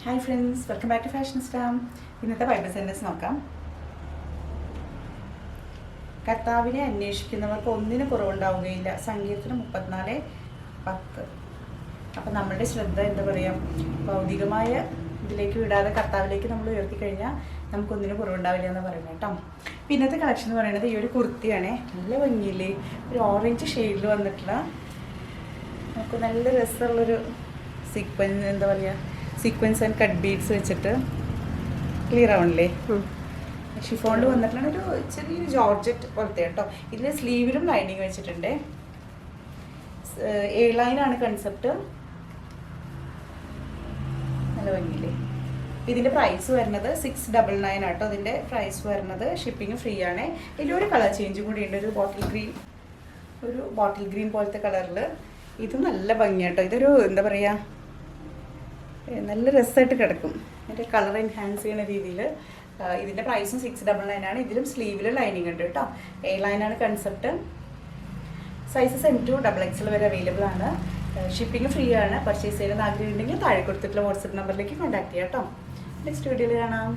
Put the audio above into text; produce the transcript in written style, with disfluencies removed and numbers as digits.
Hi friends, welcome back to Fashionista. ഇന്നത്തെ Bible sentence നോക്കാം. കർത്താവിനെ അന്വേഷിക്കുന്നവർക്ക് ഒന്നിന് കുറവുണ്ടാവുകയില്ല. സങ്കീർത്തനം 34:10. അപ്പം നമ്മളുടെ ശ്രദ്ധ എന്താ പറയുക, ഭൗതികമായ ഇതിലേക്ക് വിടാതെ കർത്താവിലേക്ക് നമ്മൾ ഉയർത്തിക്കഴിഞ്ഞാൽ നമുക്കൊന്നിനും കുറവുണ്ടാവില്ല എന്ന് പറയുന്നത് കേട്ടോ. ഇന്നത്തെ കളക്ഷൻ എന്ന് പറയുന്നത് ഈ ഒരു കുർത്തിയാണേ. നല്ല ഭംഗിയില്ലേ, ഒരു ഓറഞ്ച് ഷെയ്ഡിൽ വന്നിട്ടുള്ള നമുക്ക് നല്ല രസമുള്ളൊരു സീക്വൻസ് ആൻഡ് കട്ട് ബീഡ്സ് വെച്ചിട്ട് ക്ലിയർ ആവണില്ലേ. ഷിഫോണിൽ വന്നിട്ടുള്ള ഒരു ചെറിയൊരു ജോർജറ്റ് പോലത്തെ കേട്ടോ. ഇതിൽ സ്ലീവിലും ലൈനിങ് വെച്ചിട്ടുണ്ട്. എ ലൈനാണ് കൺസെപ്റ്റ്. നല്ല ഭംഗിയില്ലേ. ഇതിൻ്റെ പ്രൈസ് വരുന്നത് 699 ആട്ടോ. ഇതിൻ്റെ പ്രൈസ് വരുന്നത്. ഷിപ്പിംഗ് ഫ്രീ ആണ്. ഇതിലൊരു കളർ ചേഞ്ചും കൂടി ഉണ്ട്, ഒരു ബോട്ടിൽ ഗ്രീൻ പോലത്തെ കളറിൽ. ഇത് നല്ല ഭംഗിയാട്ടോ. ഇതൊരു എന്താ പറയുക, നല്ല രസമായിട്ട് കിടക്കും. അതിൻ്റെ കളർ എൻഹാൻസ് ചെയ്യുന്ന രീതിയിൽ. ഇതിൻ്റെ പ്രൈസും 699 ആണ്. ഇതിലും സ്ലീവിൽ ലൈനിങ് ഉണ്ട് കേട്ടോ. എ ലൈനാണ് കൺസെപ്റ്റ്. സൈസസ് M2 XXL വരെ അവൈലബിൾ ആണ്. ഷിപ്പിംഗ് ഫ്രീ ആണ്. പർച്ചേസ് ചെയ്യാൻ ആഗ്രഹമുണ്ടെങ്കിൽ താഴെ കൊടുത്തിട്ടുള്ള വാട്സപ്പ് നമ്പറിലേക്ക് കോൺടാക്ട് ചെയ്യാം കേട്ടോ. നെക്സ്റ്റ് വീഡിയോയിൽ കാണാം.